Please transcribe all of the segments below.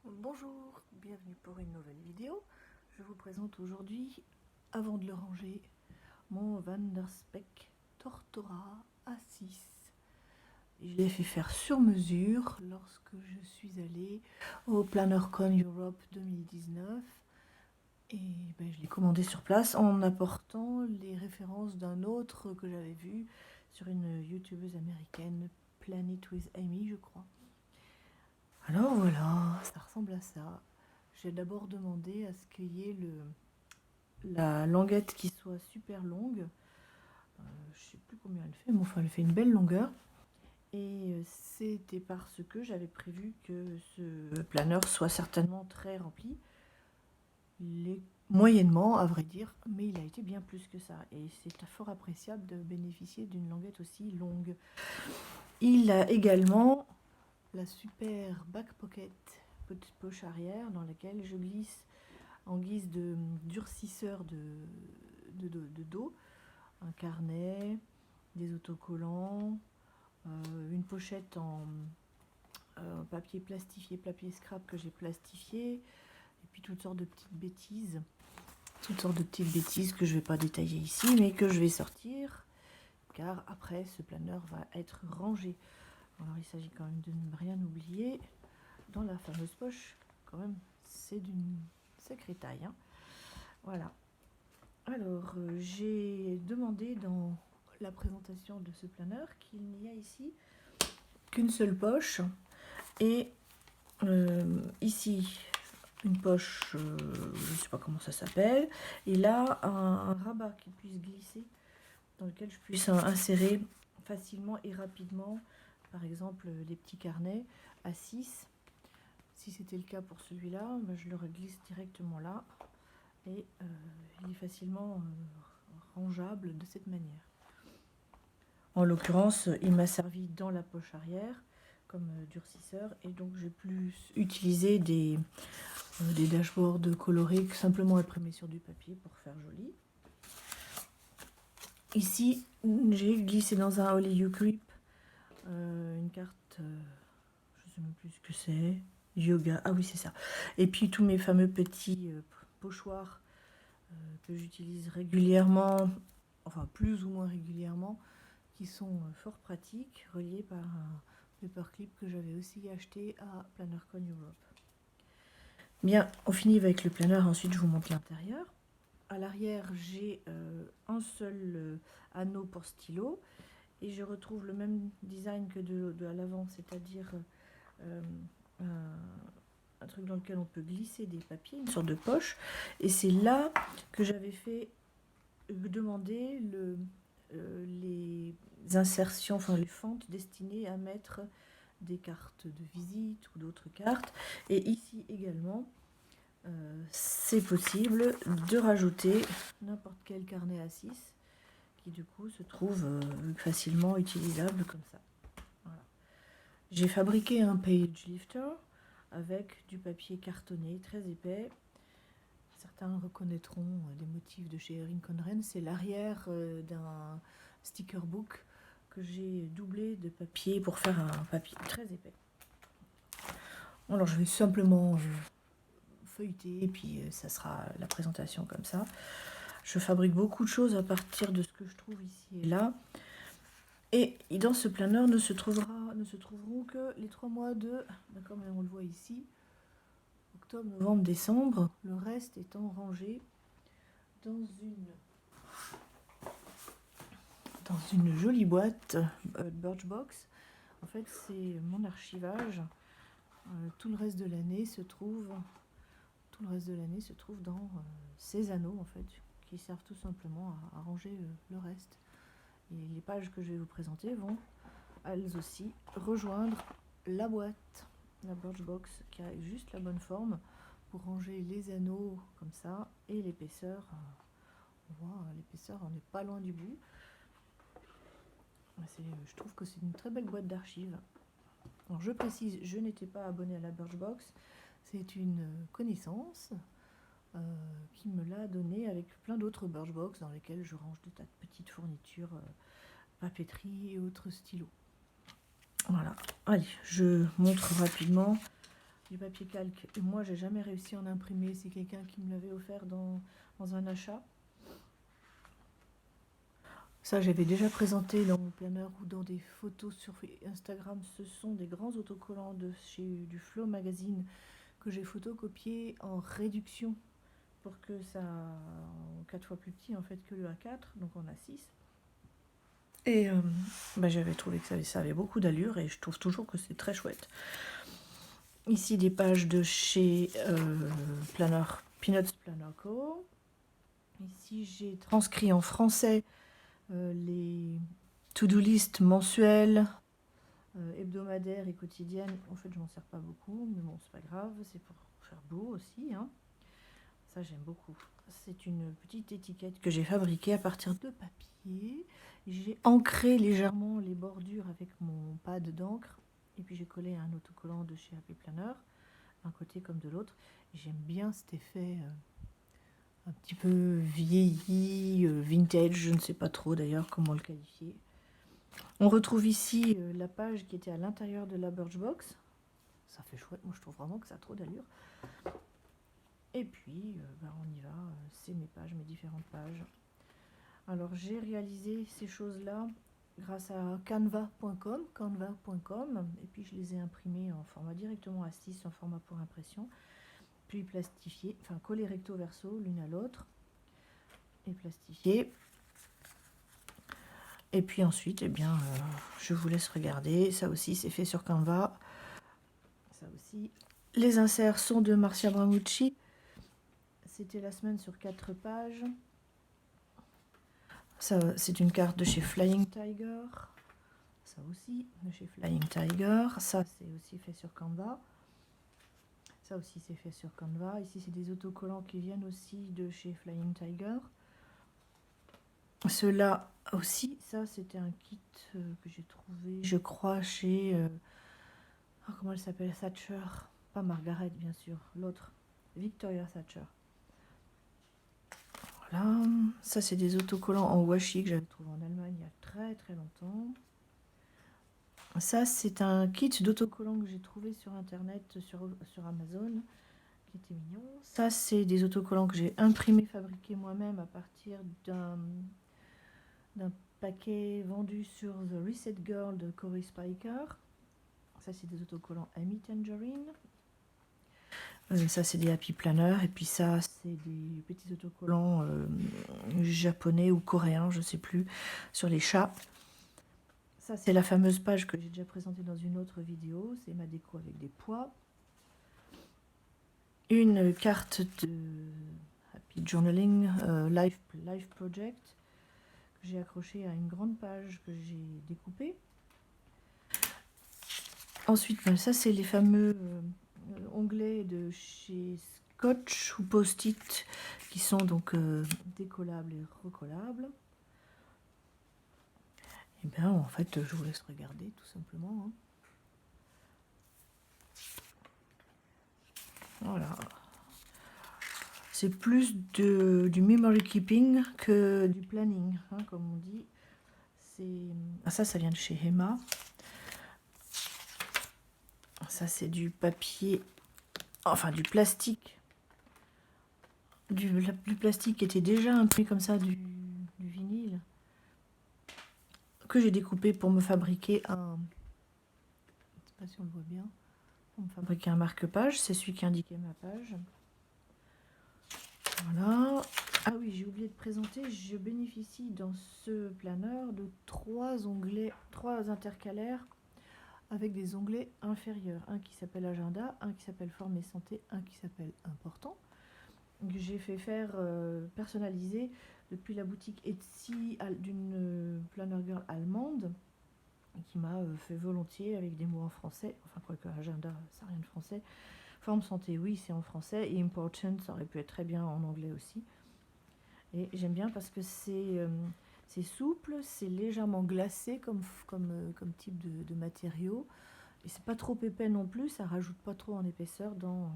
Bonjour, bienvenue pour une nouvelle vidéo. Je vous présente aujourd'hui, avant de le ranger, mon Van der Spek Tortora A6. Je l'ai fait faire sur mesure lorsque je suis allée au PlannerCon Europe 2019. Et je l'ai commandé sur place en apportant les références d'un autre que j'avais vu sur une youtubeuse américaine, Planet with Amy, je crois. Alors voilà, ça ressemble à ça. J'ai d'abord demandé à ce qu'il y ait la languette qui soit super longue. Je sais plus combien elle fait, mais enfin elle fait une belle longueur. Et c'était parce que j'avais prévu que ce planeur soit certainement très rempli. Il est moyennement, à vrai dire, mais il a été bien plus que ça. Et c'est fort appréciable de bénéficier d'une languette aussi longue. Il a également la super back pocket, petite poche arrière dans laquelle je glisse en guise de durcisseur de dos, un carnet, des autocollants, une pochette en papier plastifié, papier scrap que j'ai plastifié, et puis toutes sortes de petites bêtises. Toutes sortes de petites bêtises que je ne vais pas détailler ici, mais que je vais sortir, car après ce planeur va être rangé. Alors il s'agit quand même de ne rien oublier dans la fameuse poche. Quand même, c'est d'une sacrée taille, hein. Voilà. Alors, j'ai demandé dans la présentation de ce planeur qu'il n'y a ici qu'une seule poche. Et ici, une poche, je ne sais pas comment ça s'appelle. Et là, un rabat qui puisse glisser, dans lequel je puisse insérer facilement et rapidement, par exemple, des petits carnets à 6. Si c'était le cas pour celui-là, je le glisse directement là. Et il est facilement rangeable de cette manière. En l'occurrence, il m'a servi dans la poche arrière comme durcisseur, et donc j'ai plus utilisé des dashboards colorés simplement imprimés sur du papier pour faire joli. Ici, j'ai glissé dans un Holy You Grip une carte, je ne sais même plus ce que c'est, yoga, ah oui c'est ça. Et puis tous mes fameux petits pochoirs que j'utilise régulièrement, enfin plus ou moins régulièrement, qui sont fort pratiques, reliés par un paperclip que j'avais aussi acheté à PlannerCon Europe. Bien, on finit avec le planner, ensuite je vous montre l'intérieur. À l'arrière, j'ai un seul anneau pour stylo, et je retrouve le même design que de à l'avant, c'est-à-dire un truc dans lequel on peut glisser des papiers, une sorte de poche. Et c'est là que j'avais fait demander les insertions, enfin les fentes destinées à mettre des cartes de visite ou d'autres cartes. Et ici également, c'est possible de rajouter n'importe quel carnet à 6 qui du coup se trouve facilement utilisable comme ça. Voilà. J'ai fabriqué un page lifter avec du papier cartonné très épais. Certains reconnaîtront des motifs de chez Erin Conran. C'est l'arrière d'un sticker book que j'ai doublé de papier pour faire un papier très épais. Alors je vais simplement feuilleter et puis ça sera la présentation comme ça. Je fabrique beaucoup de choses à partir de ce que je trouve ici et là. Et dans ce planeur ne se trouveront que les 3 mois de, comme on le voit ici, octobre, novembre, décembre, le reste étant rangé dans une jolie boîte Birchbox. En fait, c'est mon archivage. Tout le reste de l'année se trouve dans ces anneaux en fait, qui servent tout simplement à ranger le reste. Et les pages que je vais vous présenter vont elles aussi rejoindre la boîte, la Birchbox, qui a juste la bonne forme pour ranger les anneaux comme ça, et l'épaisseur, on voit l'épaisseur, on n'est pas loin du bout. Je trouve que c'est une très belle boîte d'archives. Alors je précise, je n'étais pas abonnée à la Birchbox, c'est une connaissance qui me l'a donnée avec plein d'autres Birchbox dans lesquelles je range des tas de petites fournitures, papeterie et autres stylos. Voilà, allez, je montre rapidement du papier calque. Et moi, j'ai jamais réussi à en imprimer. C'est quelqu'un qui me l'avait offert dans un achat. Ça, j'avais déjà présenté dans mon planeur ou dans des photos sur Instagram. Ce sont des grands autocollants de chez du Flow Magazine que j'ai photocopié en réduction pour que ça en 4 fois plus petit en fait que le A4, donc on a 6. Et j'avais trouvé que ça avait beaucoup d'allure et je trouve toujours que c'est très chouette. Ici des pages de chez Planner, Peanuts Planner Co. Ici j'ai transcrit en français les to-do list mensuelles, hebdomadaires et quotidiennes. En fait je m'en sers pas beaucoup, mais bon c'est pas grave, c'est pour faire beau aussi, hein. Ça j'aime beaucoup. C'est une petite étiquette que j'ai fabriquée à partir de papier. J'ai ancré légèrement les bordures avec mon pad d'encre. Et puis j'ai collé un autocollant de chez Happy Planner, d'un côté comme de l'autre. J'aime bien cet effet un petit peu vieilli, vintage, je ne sais pas trop d'ailleurs comment le qualifier. On retrouve ici la page qui était à l'intérieur de la Birchbox. Ça fait chouette, moi je trouve vraiment que ça a trop d'allure. Et puis, on y va, c'est mes pages, mes différentes pages. Alors, j'ai réalisé ces choses-là grâce à canva.com, et puis je les ai imprimées en format directement A6, en format pour impression, puis plastifiées, enfin collées recto verso l'une à l'autre, et plastifiées. Et puis ensuite, je vous laisse regarder. Ça aussi, c'est fait sur Canva. Ça aussi. Les inserts sont de Marcia Bramucci. C'était la semaine sur 4 pages. Ça, c'est une carte de chez Flying Tiger. Ça aussi, de chez Flying Tiger. Ça, c'est aussi fait sur Canva. Ça aussi, c'est fait sur Canva. Ici, c'est des autocollants qui viennent aussi de chez Flying Tiger. Ceux-là aussi, ça, c'était un kit que j'ai trouvé, je crois, chez... comment elle s'appelle? Thatcher. Pas Margaret, bien sûr. L'autre. Victoria Thatcher. Voilà. Ça, c'est des autocollants en washi que j'avais trouvé en Allemagne il y a très très longtemps. Ça, c'est un kit d'autocollants que j'ai trouvé sur Internet, sur Amazon, qui était mignon. Ça, c'est des autocollants que j'ai imprimés, fabriqués moi-même à partir d'un paquet vendu sur The Reset Girl de Corey Spiker. Ça, c'est des autocollants Amy Tangerine. Ça, c'est des Happy Planner. Et puis ça, c'est des petits autocollants japonais ou coréens, je ne sais plus, sur les chats. Ça, c'est la fameuse page que j'ai déjà présentée dans une autre vidéo. C'est ma déco avec des pois. Une carte de Happy Journaling Life Project que j'ai accrochée à une grande page que j'ai découpée. Ensuite, ça, c'est les fameux onglets de chez Scotch ou Post-it qui sont donc décollables et recollables. Et bien, en fait, je vous laisse regarder tout simplement. Hein. Voilà. C'est plus du memory keeping que du planning, hein, comme on dit. Ça vient de chez Emma. Ça, c'est du papier, enfin du plastique. Du plastique qui était déjà imprimé comme ça, du vinyle, que j'ai découpé pour me fabriquer un... Je ne sais pas si on le voit bien. Pour me fabriquer un marque-page. C'est celui qui indiquait ma page. Voilà. Ah oui, j'ai oublié de présenter. Je bénéficie dans ce planeur de 3 onglets, 3 intercalaires avec des onglets inférieurs. Un qui s'appelle Agenda, un qui s'appelle Forme et Santé, un qui s'appelle Important. J'ai fait faire personnaliser depuis la boutique Etsy d'une planner girl allemande qui m'a fait volontiers avec des mots en français. Enfin, quoique Agenda, ça n'a rien de français. Forme santé, oui, c'est en français. Et important, ça aurait pu être très bien en anglais aussi. Et j'aime bien parce que c'est souple, c'est légèrement glacé comme type de matériau. Et c'est pas trop épais non plus, ça rajoute pas trop en épaisseur dans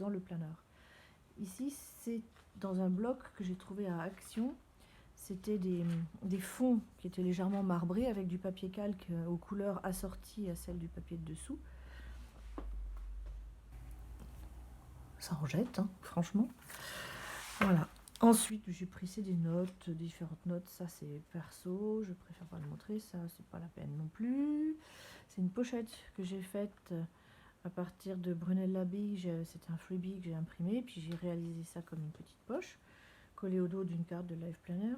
le planeur. Ici, c'est dans un bloc que j'ai trouvé à Action. C'était des fonds qui étaient légèrement marbrés avec du papier calque aux couleurs assorties à celles du papier de dessous. ça en jette, hein, franchement. Voilà. Ensuite, j'ai pressé des notes, différentes notes. Ça, c'est perso. Je préfère pas le montrer. Ça, c'est pas la peine non plus. C'est une pochette que j'ai faite à partir de Brunel Labille. C'était un freebie que j'ai imprimé. Puis j'ai réalisé ça comme une petite poche, collée au dos d'une carte de Life Planner,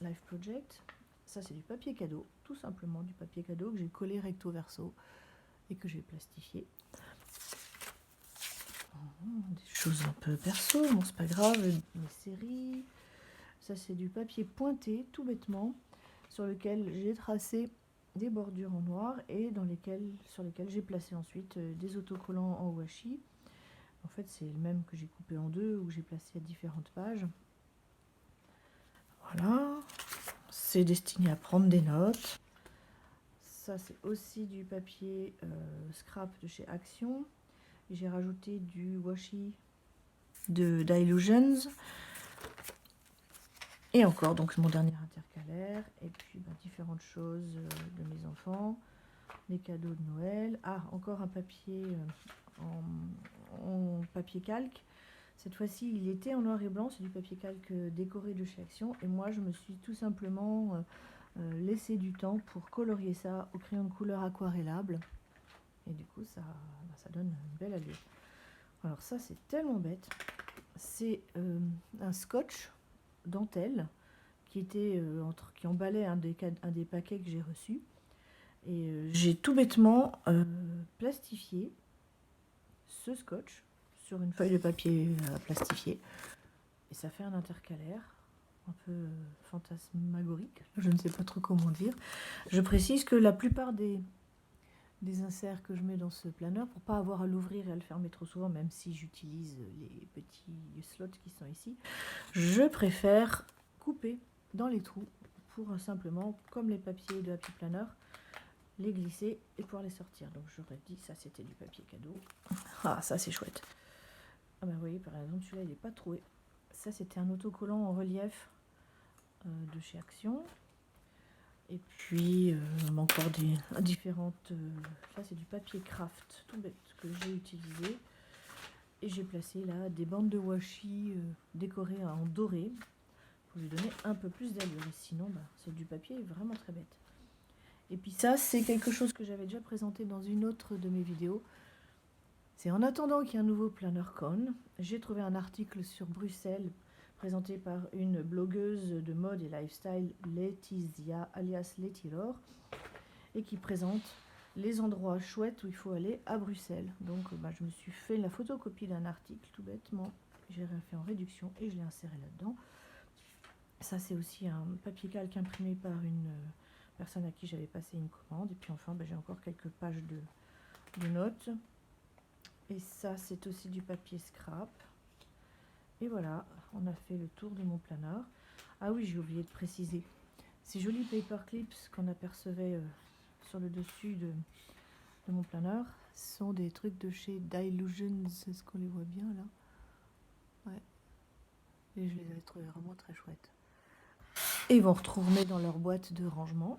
Life Project. Ça, c'est du papier cadeau. Tout simplement du papier cadeau que j'ai collé recto verso et que j'ai plastifié. Des choses un peu perso, bon c'est pas grave, mes séries. Ça c'est du papier pointé, tout bêtement, sur lequel j'ai tracé des bordures en noir et sur lesquelles j'ai placé ensuite des autocollants en washi. En fait c'est le même que j'ai coupé en deux, ou j'ai placé à différentes pages. Voilà, c'est destiné à prendre des notes. Ça c'est aussi du papier scrap de chez Action. J'ai rajouté du washi d'Illusions. Et encore, donc mon dernier intercalaire. Et puis différentes choses de mes enfants. Des cadeaux de Noël. Ah, encore un papier en papier calque. Cette fois-ci, il était en noir et blanc. C'est du papier calque décoré de chez Action. Et moi, je me suis tout simplement laissé du temps pour colorier ça au crayon de couleur aquarellable. Et du coup, ça donne une belle allure. Alors ça, c'est tellement bête. C'est un scotch dentelle qui était qui emballait un des paquets que j'ai reçus. Et j'ai tout bêtement plastifié ce scotch sur une feuille de papier plastifié. Et ça fait un intercalaire un peu fantasmagorique. Je ne sais pas trop comment dire. Je précise que la plupart des inserts que je mets dans ce planeur, pour pas avoir à l'ouvrir et à le fermer trop souvent, même si j'utilise les petits slots qui sont ici, je préfère couper dans les trous pour simplement, comme les papiers de Happy Planner, les glisser et pouvoir les sortir. Donc j'aurais dit, ça c'était du papier cadeau. Ah, ça c'est chouette. Ah ben vous voyez, par exemple, celui-là il n'est pas troué. Ça c'était un autocollant en relief de chez Action. Et puis encore des différentes. Ça c'est du papier craft tout bête que j'ai utilisé. Et j'ai placé là des bandes de washi décorées en doré pour lui donner un peu plus d'allure. Et sinon, c'est du papier vraiment très bête. Et puis ça, c'est quelque chose que j'avais déjà présenté dans une autre de mes vidéos. C'est en attendant qu'il y ait un nouveau Planner Con. J'ai trouvé un article sur Bruxelles présenté par une blogueuse de mode et lifestyle, Laetitia, alias Letilor, et qui présente les endroits chouettes où il faut aller à Bruxelles. Donc je me suis fait la photocopie d'un article tout bêtement, j'ai fait en réduction et je l'ai inséré là-dedans. Ça c'est aussi un papier calque imprimé par une personne à qui j'avais passé une commande. Et puis enfin j'ai encore quelques pages de notes. Et ça c'est aussi du papier scrap. Et voilà, on a fait le tour de mon planeur. Ah oui, j'ai oublié de préciser. Ces jolis paper clips qu'on apercevait sur le dessus de mon planeur sont des trucs de chez Dylusions. Est-ce qu'on les voit bien là? Ouais. Et je les avais trouvés vraiment très chouettes. Et ils vont retourner dans leur boîte de rangement.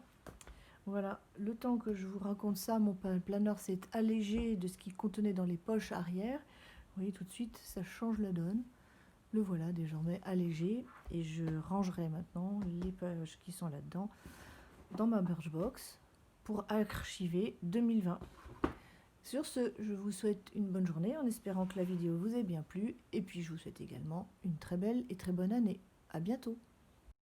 Voilà, le temps que je vous raconte ça, mon planeur s'est allégé de ce qu'il contenait dans les poches arrière. Vous voyez tout de suite, ça change la donne. Le voilà désormais allégé et je rangerai maintenant les pages qui sont là-dedans dans ma Birchbox pour archiver 2020. Sur ce, je vous souhaite une bonne journée en espérant que la vidéo vous ait bien plu et puis je vous souhaite également une très belle et très bonne année. À bientôt.